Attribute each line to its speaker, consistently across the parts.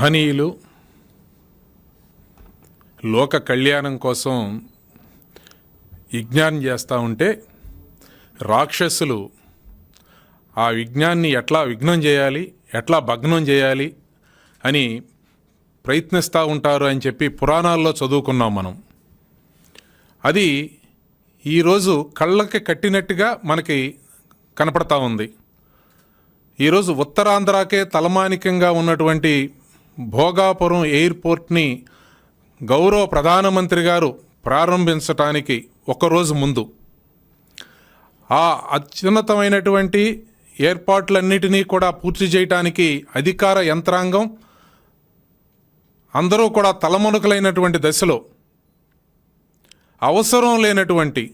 Speaker 1: మహనీయులు లోక కళ్యాణం కోసం యజ్ఞాన్ని చేస్తూ ఉంటే రాక్షసులు ఆ యజ్ఞాన్ని ఎట్లా విఘ్నం చేయాలి, ఎట్లా భగ్నం చేయాలి అని ప్రయత్నిస్తూ ఉంటారు అని చెప్పి పురాణాల్లో చదువుకున్నాం మనం. అది ఈరోజు కళ్ళకి కట్టినట్టుగా మనకి కనపడతా ఉంది. ఈరోజు ఉత్తరాంధ్రకే తలమానికంగా ఉన్నటువంటి భోగాపురం ఎయిర్పోర్ట్ని గౌరవ ప్రధానమంత్రి గారు ప్రారంభించటానికి ఒకరోజు ముందు ఆ అత్యున్నతమైనటువంటి ఏర్పాట్లన్నిటినీ కూడా పూర్తి చేయటానికి అధికార యంత్రాంగం అందరూ కూడా తలమునకలైనటువంటి దశలో అవసరం లేనటువంటి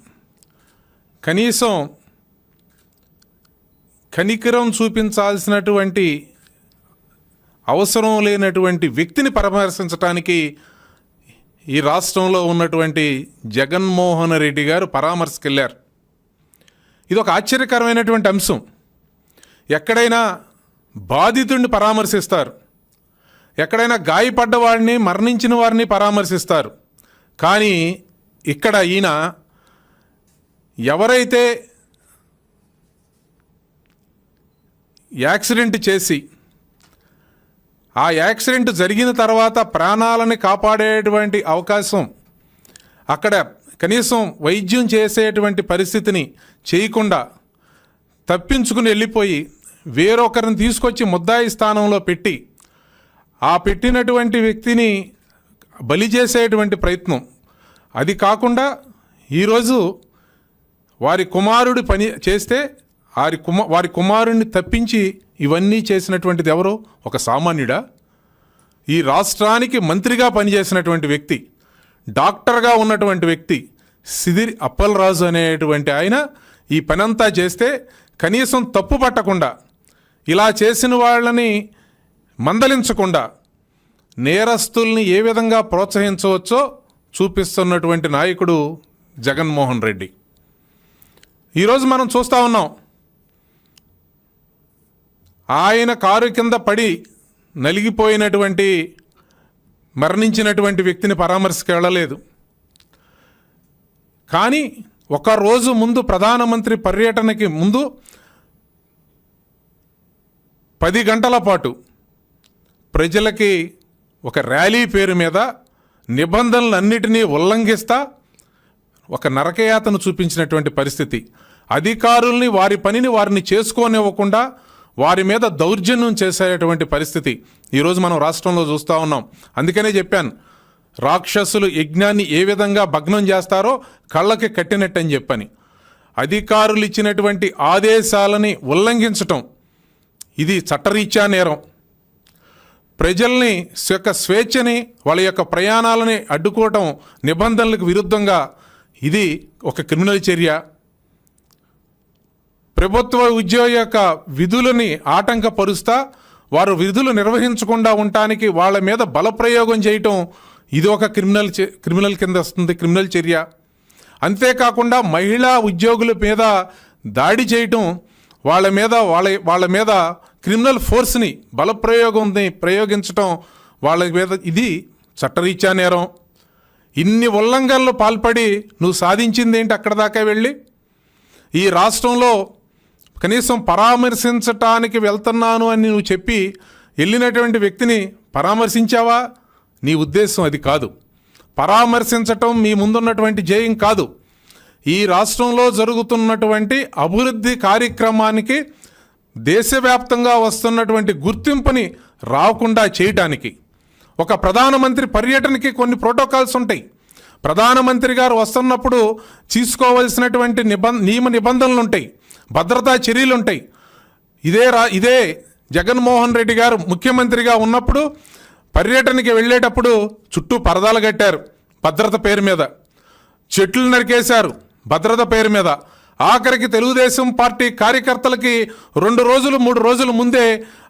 Speaker 1: కనీసం కనికరం చూపించాల్సినటువంటి అవసరం లేనటువంటి వ్యక్తిని పరామర్శించడానికి ఈ రాష్ట్రంలో ఉన్నటువంటి జగన్మోహన్ రెడ్డి గారు పరామర్శకు వెళ్ళారు. ఇది ఒక ఆశ్చర్యకరమైనటువంటి అంశం. ఎక్కడైనా బాధితుడిని పరామర్శిస్తారు, ఎక్కడైనా గాయపడ్డ వాడిని, మరణించిన వారిని పరామర్శిస్తారు. కానీ ఇక్కడ ఈయన ఎవరైతే యాక్సిడెంట్ చేసి ఆ యాక్సిడెంట్ జరిగిన తర్వాత ప్రాణాలని కాపాడేటువంటి అవకాశం, అక్కడ కనీసం వైద్యం చేసేటువంటి పరిస్థితిని చేయకుండా తప్పించుకుని వెళ్ళిపోయి వేరొకరిని తీసుకొచ్చి ముద్దాయి స్థానంలో పెట్టి ఆ పెట్టినటువంటి వ్యక్తిని బలి చేసేటువంటి ప్రయత్నం, అది కాకుండా ఈరోజు వారి కుమారుడి పని చేస్తే వారి కుమారుడిని తప్పించి ఇవన్నీ చేసినటువంటిది ఎవరో ఒక సామాన్యుడా? ఈ రాష్ట్రానికి మంత్రిగా పనిచేసినటువంటి వ్యక్తి, డాక్టర్గా ఉన్నటువంటి వ్యక్తి సిదిరి అప్పలరాజు అనేటువంటి ఆయన ఈ పనంతా చేస్తే కనీసం తప్పు పట్టకుండా, ఇలా చేసిన వాళ్ళని మందలించకుండా నేరస్తుల్ని ఏ విధంగా ప్రోత్సహించవచ్చో చూపిస్తున్నటువంటి నాయకుడు జగన్మోహన్ రెడ్డి. ఈరోజు మనం చూస్తూ ఉన్నాం, ఆయన కారు కింద పడి నలిగిపోయినటువంటి మరణించినటువంటి వ్యక్తిని పరామర్శకు వెళ్ళలేదు. కానీ ఒకరోజు ముందు ప్రధానమంత్రి పర్యటనకి ముందు 10 గంటల పాటు ప్రజలకి ఒక ర్యాలీ పేరు మీద నిబంధనలన్నిటినీ ఉల్లంఘిస్తా ఒక నరకయాతను చూపించినటువంటి పరిస్థితి. అధికారుల్ని వారి పనిని వారిని చేసుకోనివ్వకుండా వారి మీద దౌర్జన్యం చేసేటువంటి పరిస్థితి ఈరోజు మనం రాష్ట్రంలో చూస్తూ ఉన్నాం. అందుకనే చెప్పాను, రాక్షసులు యజ్ఞాన్ని ఏ విధంగా భగ్నం చేస్తారో కళ్ళకి కట్టినట్టు అని చెప్పని. అధికారులు ఇచ్చినటువంటి ఆదేశాలని ఉల్లంఘించటం ఇది చట్టరీత్యా నేరం. ప్రజల్ని యొక్క స్వేచ్ఛని, వాళ్ళ యొక్క ప్రయాణాలని అడ్డుకోవటం నిబంధనలకు విరుద్ధంగా ఇది ఒక క్రిమినల్ చర్య. ప్రభుత్వ ఉద్యోగ యొక్క విధులని ఆటంకపరుస్తా వారు విధులు నిర్వహించకుండా ఉండటానికి వాళ్ళ మీద బలప్రయోగం చేయటం ఇది ఒక క్రిమినల్ కింద వస్తుంది, క్రిమినల్ చర్య. అంతేకాకుండా మహిళా ఉద్యోగుల మీద దాడి చేయటం, వాళ్ళ మీద క్రిమినల్ ఫోర్స్ని బలప్రయోగంని ప్రయోగించటం వాళ్ళ మీద ఇది చట్టరీత్యా నేరం. ఇన్ని ఉల్లంఘనలు పాల్పడి నువ్వు సాధించింది ఏంటి? అక్కడ దాకా వెళ్ళి ఈ రాష్ట్రంలో కనీసం పరామర్శించటానికి వెళ్తున్నాను అని నువ్వు చెప్పి వెళ్ళినటువంటి వ్యక్తిని పరామర్శించావా? నీ ఉద్దేశం అది కాదు. పరామర్శించటం మీ ముందున్నటువంటి జయం కాదు. ఈ రాష్ట్రంలో జరుగుతున్నటువంటి అభివృద్ధి కార్యక్రమానికి దేశవ్యాప్తంగా వస్తున్నటువంటి గుర్తింపుని రాకుండా చేయటానికి ఒక ప్రధానమంత్రి పర్యటనకి కొన్ని ప్రోటోకాల్స్ ఉంటాయి. ప్రధానమంత్రి గారు వస్తున్నప్పుడు తీసుకోవలసినటువంటి నియమ నిబంధనలు ఉంటాయి, భద్రతా చర్యలు ఉంటాయి. ఇదే జగన్మోహన్ రెడ్డి గారు ముఖ్యమంత్రిగా ఉన్నప్పుడు పర్యటనకి వెళ్ళేటప్పుడు చుట్టూ పరదాలు కట్టారు భద్రత పేరు మీద, చెట్లు నరికేశారు భద్రత పేరు మీద. ఆఖరికి తెలుగుదేశం పార్టీ కార్యకర్తలకి 2 రోజులు 3 రోజుల ముందే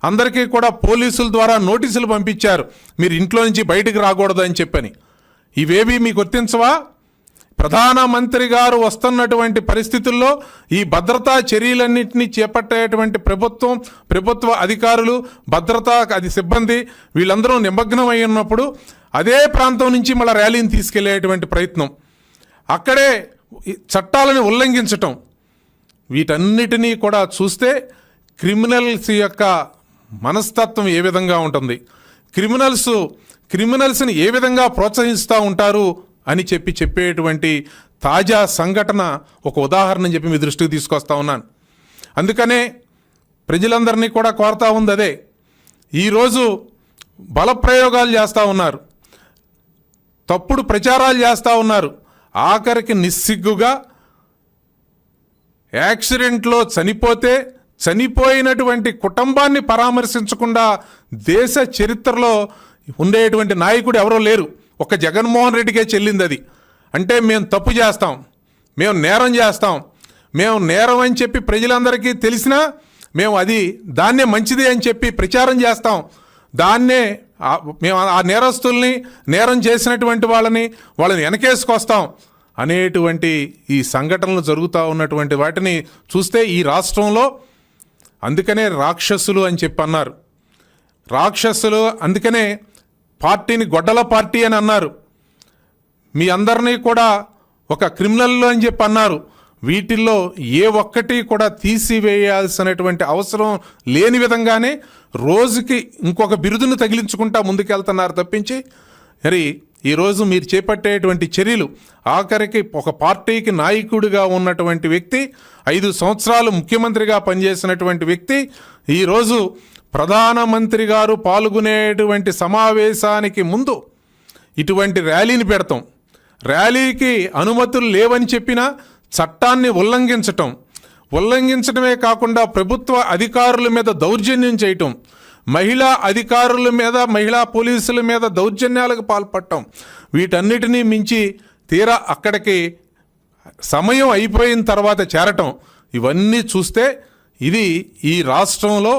Speaker 1: అందరికీ కూడా పోలీసుల ద్వారా నోటీసులు పంపించారు, మీరు ఇంట్లో నుంచి బయటికి రాకూడదు అని చెప్పని. ఇవేవి మీకు గుర్తించవా? ప్రధానమంత్రి గారు వస్తున్నటువంటి పరిస్థితుల్లో ఈ భద్రతా చర్యలన్నింటినీ చేపట్టేటువంటి ప్రభుత్వ అధికారులు, భద్రతా సిబ్బంది వీళ్ళందరూ నిమగ్నమై ఉన్నప్పుడు అదే ప్రాంతం నుంచి మళ్ళీ ర్యాలీని తీసుకెళ్లేటువంటి ప్రయత్నం, అక్కడే చట్టాలను ఉల్లంఘించటం, వీటన్నిటినీ కూడా చూస్తే క్రిమినల్స్ యొక్క మనస్తత్వం ఏ విధంగా ఉంటుంది, క్రిమినల్స్ని ఏ విధంగా ప్రోత్సహిస్తూ ఉంటారు అని చెప్పేటువంటి తాజా సంఘటన ఒక ఉదాహరణ చెప్పి మీ దృష్టికి తీసుకొస్తా ఉన్నాను. అందుకనే ప్రజలందరినీ కూడా కోరుతా ఉంది అదే. ఈరోజు బలప్రయోగాలు చేస్తూ ఉన్నారు, తప్పుడు ప్రచారాలు చేస్తూ ఉన్నారు. ఆఖరికి నిస్సిగ్గుగా యాక్సిడెంట్లో చనిపోయినటువంటి కుటుంబాన్ని పరామర్శించకుండా దేశ చరిత్రలో ఉండేటువంటి నాయకుడు ఎవరో లేరు. ఒక జగన్మోహన్ రెడ్డికే చెల్లింది అది. అంటే మేము తప్పు చేస్తాం, మేము నేరం చేస్తాం, మేము నేరం అని చెప్పి ప్రజలందరికీ తెలిసినా మేము దాన్నే మంచిది అని చెప్పి ప్రచారం చేస్తాం. దాన్నే మేము ఆ నేరస్తుల్ని, నేరం చేసినటువంటి వాళ్ళని వెనకేసుకొస్తాం అనేటువంటి ఈ సంఘటనలు జరుగుతూ ఉన్నటువంటి వాటిని చూస్తే ఈ రాష్ట్రంలో, అందుకనే రాక్షసులు అని చెప్పి అన్నారు. రాక్షసులు అందుకనే పార్టీని గొడ్డల పార్టీ అని అన్నారు. మీ అందరినీ కూడా ఒక క్రిమినల్ అని చెప్పి అన్నారు. వీటిల్లో ఏ ఒక్కటి కూడా తీసివేయాల్సినటువంటి అవసరం లేని విధంగానే రోజుకి ఇంకొక బిరుదును తగిలించుకుంటా ముందుకెళ్తున్నారు తప్పించి, మరి ఈరోజు మీరు చేపట్టేటువంటి చర్యలు, ఆఖరికి ఒక పార్టీకి నాయకుడిగా ఉన్నటువంటి వ్యక్తి, 5 సంవత్సరాలు ముఖ్యమంత్రిగా పనిచేసినటువంటి వ్యక్తి, ఈరోజు ప్రధానమంత్రి గారు పాల్గొనేటువంటి సమావేశానికి ముందు ఇటువంటి ర్యాలీని పెడతాం. ర్యాలీకి అనుమతులు లేవని చెప్పినా చట్టాన్ని ఉల్లంఘించడమే కాకుండా ప్రభుత్వ అధికారుల మీద దౌర్జన్యం చేయటం, మహిళా అధికారుల మీద, మహిళా పోలీసుల మీద దౌర్జన్యాలకు పాల్పడటం, వీటన్నిటినీ మించి తీరా అక్కడికి సమయం అయిపోయిన తర్వాత చేరటం, ఇవన్నీ చూస్తే ఇది ఈ రాష్ట్రంలో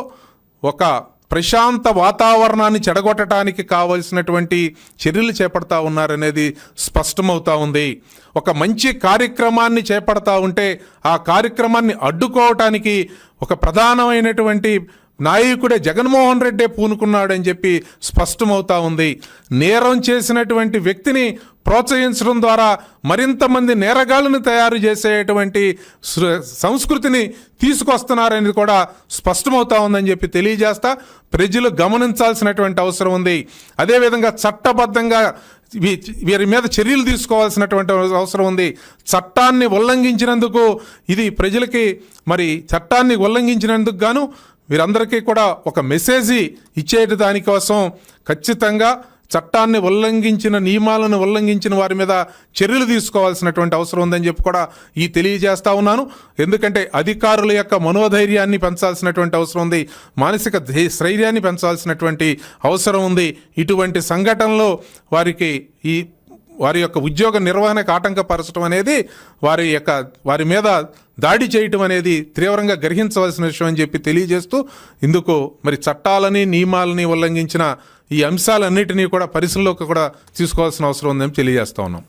Speaker 1: ఒక ప్రశాంత వాతావరణాన్ని చెడగొట్టడానికి కావలసినటువంటి చర్యలు చేపడతా ఉన్నారనేది స్పష్టమవుతా ఉంది. ఒక మంచి కార్యక్రమాన్ని చేపడతా ఉంటే ఆ కార్యక్రమాన్ని అడ్డుకోవటానికి ఒక ప్రధానమైనటువంటి నాయకుడే జగన్మోహన్ రెడ్డే పూనుకున్నాడని చెప్పి స్పష్టమవుతా ఉంది. నేరం చేసినటువంటి వ్యక్తిని ప్రోత్సహించడం ద్వారా మరింత మంది నేరగాళ్లను తయారు చేసేటువంటి సంస్కృతిని తీసుకొస్తున్నారనేది కూడా స్పష్టమవుతా ఉందని చెప్పి తెలియజేస్తా ప్రజలు గమనించాల్సినటువంటి అవసరం ఉంది. అదేవిధంగా చట్టబద్ధంగా వీరి మీద చర్యలు తీసుకోవాల్సినటువంటి అవసరం ఉంది. చట్టాన్ని ఉల్లంఘించినందుకు ఇది ప్రజలకి, మరి చట్టాన్ని ఉల్లంఘించినందుకు గాను వీరందరికీ కూడా ఒక మెసేజ్ ఇచ్చేటి దానికోసం ఖచ్చితంగా చట్టాన్ని ఉల్లంఘించిన, నియమాలను ఉల్లంఘించిన వారి మీద చర్యలు తీసుకోవాల్సినటువంటి అవసరం ఉందని చెప్పి కూడా తెలియజేస్తా ఉన్నాను. ఎందుకంటే అధికారుల యొక్క మనోధైర్యాన్ని పెంచాల్సినటువంటి అవసరం ఉంది, మానసిక స్థైర్యాన్ని పెంచాల్సినటువంటి అవసరం ఉంది. ఇటువంటి సంఘటనలో వారి యొక్క ఉద్యోగ నిర్వహణకు ఆటంకపరచడం అనేది, వారి మీద దాడి చేయటం అనేది తీవ్రంగా గ్రహించవలసిన విషయం అని చెప్పి తెలియజేస్తూ, ఇందుకు మరి చట్టాలని, నియమాలని ఉల్లంఘించిన ఈ అంశాలన్నిటినీ కూడా పరిశీలనలోకి కూడా తీసుకోవాల్సిన అవసరం ఉందని తెలియజేస్తా ఉన్నాం.